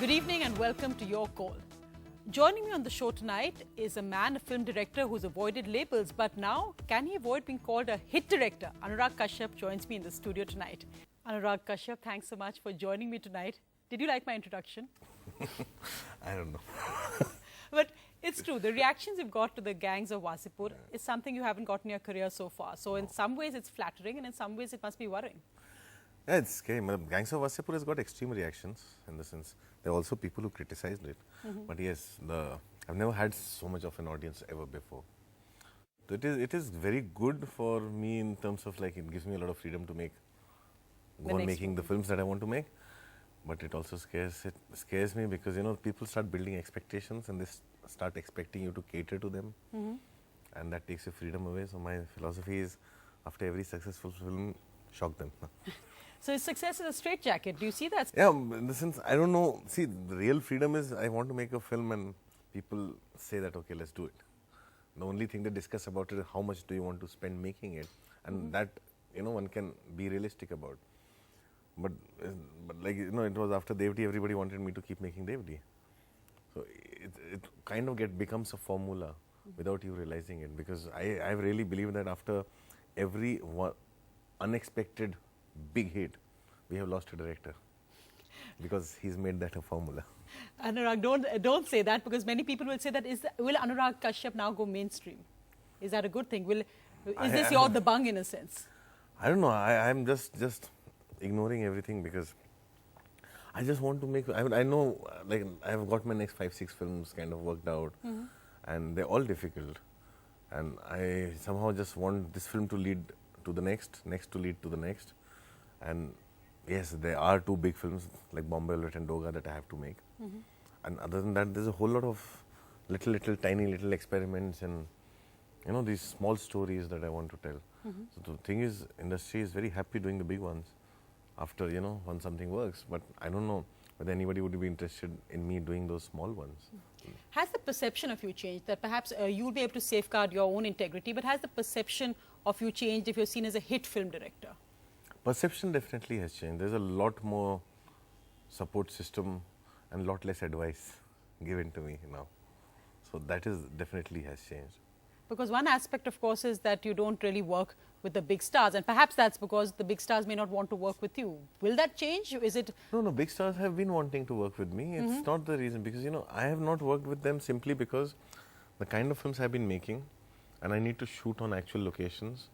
Good evening and welcome to Your Call. Joining me on the show tonight is a man, a film director who's avoided labels, but now can he avoid being called a hit director? Anurag Kashyap joins me in the studio tonight. Anurag Kashyap, thanks so much for joining me tonight. Did you like my introduction? I don't know. But it's true, the reactions you've got to the Gangs of Wasseypur is something you haven't got in your career so far. So in some ways it's flattering and in some ways it must be worrying. Yeah, it's scary. Gangs of Wasseypur has got extreme reactions in the sense there are also people who criticized it. But yes, I've never had so much of an audience ever before. It is very good for me in terms of like it gives me a lot of freedom to go on making the films that I want to make. But it also scares me because people start building expectations and they start expecting you to cater to them, and that takes your freedom away. So my philosophy is, after every successful film, shock them. So success is a straitjacket. Do you see that? Yeah, in the sense, I don't know. See, the real freedom is I want to make a film and people say that, okay, let's do it. The only thing they discuss about it is how much do you want to spend making it, and that one can be realistic about. But like it was after Devdi, everybody wanted me to keep making Devdi. So it kind of becomes a formula without you realizing it, because I really believe that after every unexpected big hit, we have lost a director because he's made that a formula. Anurag, don't say that, because many people will say that will Anurag Kashyap now go mainstream? Is that a good thing? Is this your the bung in a sense? I don't know. I'm just ignoring everything because I just want to make. I know, like I've got my next 5-6 films kind of worked out, and they're all difficult, and I somehow just want this film to lead to the next to lead to the next, and yes, there are 2 big films like BOMBAY and DOGA that I have to make, and other than that, there's a whole lot of little tiny experiments and these small stories that I want to tell. So the thing is, industry is very happy doing the big ones after when something works, but I don't know whether anybody would be interested in me doing those small ones. Has the perception of you changed, that perhaps you'll be able to safeguard your own integrity, but has the perception of you changed if you're seen as a hit film director? Perception definitely has changed. There's a lot more support system and a lot less advice given to me now. So that is definitely has changed. Because one aspect, of course, is that you don't really work with the big stars, and perhaps that's because the big stars may not want to work with you. Will that change? Is it? No, big stars have been wanting to work with me. It's not the reason, because I have not worked with them simply because the kind of films I've been making, and I need to shoot on actual locations,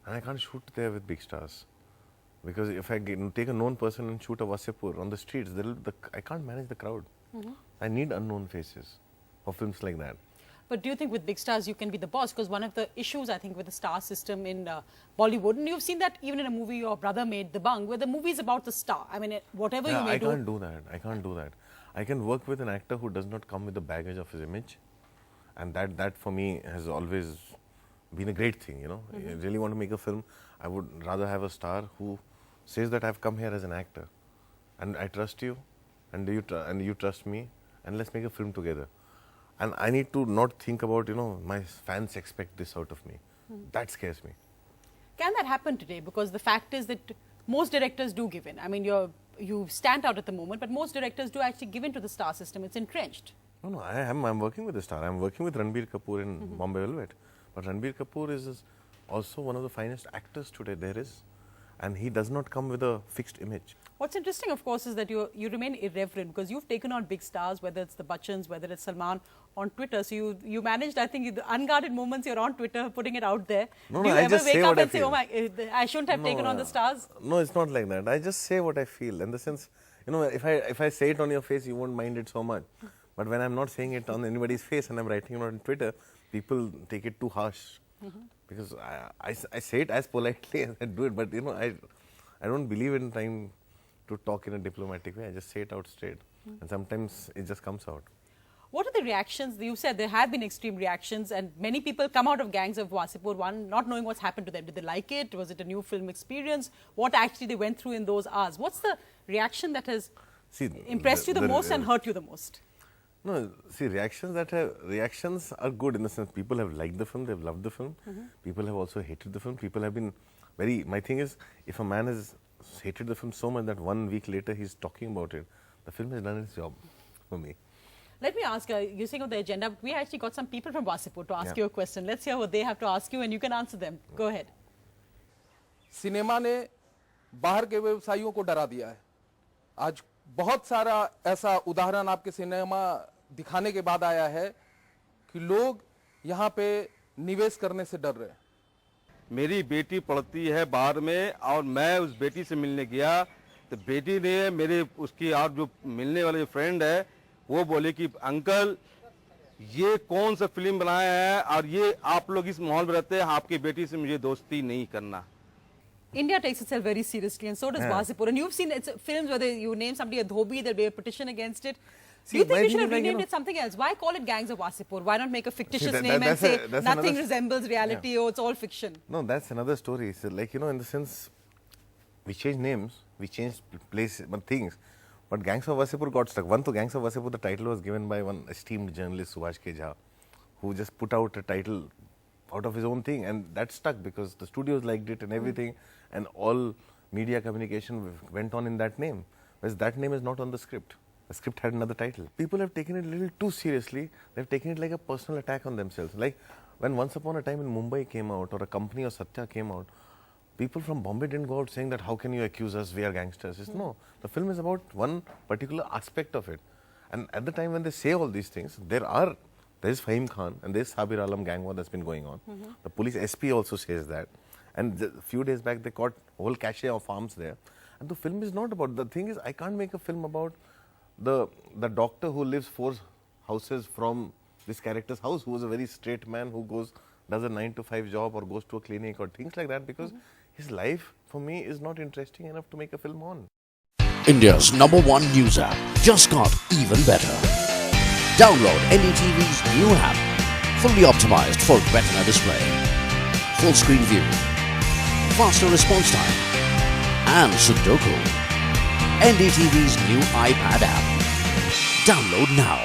and I can't shoot there with big stars. Because if I take a known person and shoot a Wasseypur on the streets, I can't manage the crowd. I need unknown faces for films like that. But do you think with big stars you can be the boss? Because one of the issues, I think, with the star system in Bollywood, and you've seen that even in a movie your brother made, The Bung, where the movie is about the star. I mean, whatever you may do. I can't do that. I can work with an actor who does not come with the baggage of his image. And that for me has always been a great thing, I really want to make a film. I would rather have a star who says that I've come here as an actor, and I trust you, and you trust me, and let's make a film together. And I need to not think about, my fans expect this out of me. That scares me. Can that happen today? Because the fact is that most directors do give in. I mean, you stand out at the moment, but most directors do actually give in to the star system. It's entrenched. No, I'm working with the star. I'm working with Ranbir Kapoor in Bombay Velvet. But Ranbir Kapoor is also one of the finest actors today there is. And he does not come with a fixed image. What's interesting, of course, is that you remain irreverent, because you've taken on big stars, whether it's the Bachchans, whether it's Salman, on Twitter. So you managed, I think, the unguarded moments you're on Twitter, putting it out there. No, do you I ever just wake say up what and I say, feel. oh my, I shouldn't have taken on the stars? No, it's not like that. I just say what I feel. In the sense, if I say it on your face, you won't mind it so much. But when I'm not saying it on anybody's face and I'm writing it on Twitter, people take it too harsh. Because I say it as politely as I do it, but I don't believe in trying to talk in a diplomatic way. I just say it out straight, and sometimes it just comes out. What are the reactions? You said there have been extreme reactions, and many people come out of Gangs of Wasseypur, one, not knowing what's happened to them. Did they like it? Was it a new film experience? What actually they went through in those hours? What's the reaction that has impressed you the most and hurt you the most? No, see, reactions are good in the sense people have liked the film, they've loved the film. People have also hated the film. People have been my thing is, if a man has hated the film so much that 1 week later he's talking about it, the film has done its job for me. Let me ask, you're saying of the agenda, but we actually got some people from Wasseypur to ask Yeah. you a question. Let's hear what they have to ask you and you can answer them. Go ahead. Cinema ने बाहर के व्यवसायियों को डरा दिया है। आज बहुत सारा ऐसा उदाहरण आपके सिनेमा दिखाने के बाद आया है कि लोग यहाँ पे निवेश करने से डर रहे हैं। मेरी बेटी पढ़ती है बाहर में और मैं उस बेटी से मिलने गया तो बेटी ने मेरे उसकी आप जो मिलने वाले जो फ्रेंड है वो बोले कि अंकल ये कौन सा फिल्म बनाया है और ये आप लोग इस माहौल में रहते हैं, आपकी बेटी से मुझे दोस्ती नहीं करना। India takes itself very seriously and so does Wasseypur. And you've seen films where you name somebody a dhobi, there'll be a petition against it. See, Do you think my we thing should have is like, renamed it something else? Why call it Gangs of Wasseypur? Why not make a fictitious name and that's say that's nothing another- resembles reality or it's all fiction? No, that's another story. So like, in the sense, we changed names, we changed places, but things. But Gangs of Wasseypur got stuck. One to Gangs of Wasseypur, the title was given by one esteemed journalist, Subhash K. Jha, who just put out a title out of his own thing, and that stuck because the studios liked it and everything, and all media communication went on in that name. Whereas that name is not on the script. The script had another title. People have taken it a little too seriously. They've taken it like a personal attack on themselves. Like when Once Upon a Time in Mumbai came out, or a company or Satya came out, people from Bombay didn't go out saying that how can you accuse us, we are gangsters. It's no, the film is about one particular aspect of it. And at the time when they say all these things, there is Fahim Khan and there is Sabir Alam gang war that's been going on. The police SP also says that. And a few days back they caught a whole cache of arms there. And the film is not about, the thing is I can't make a film about the doctor who lives 4 houses from this character's house, who is a very straight man who does a 9-to-5 job or goes to a clinic or things like that, because his life for me is not interesting enough to make a film on. India's #1 news app just got even better. Download NDTV's new app, fully optimized for retina display, full screen view, faster response time, and Sudoku. NDTV's new iPad app. Download now.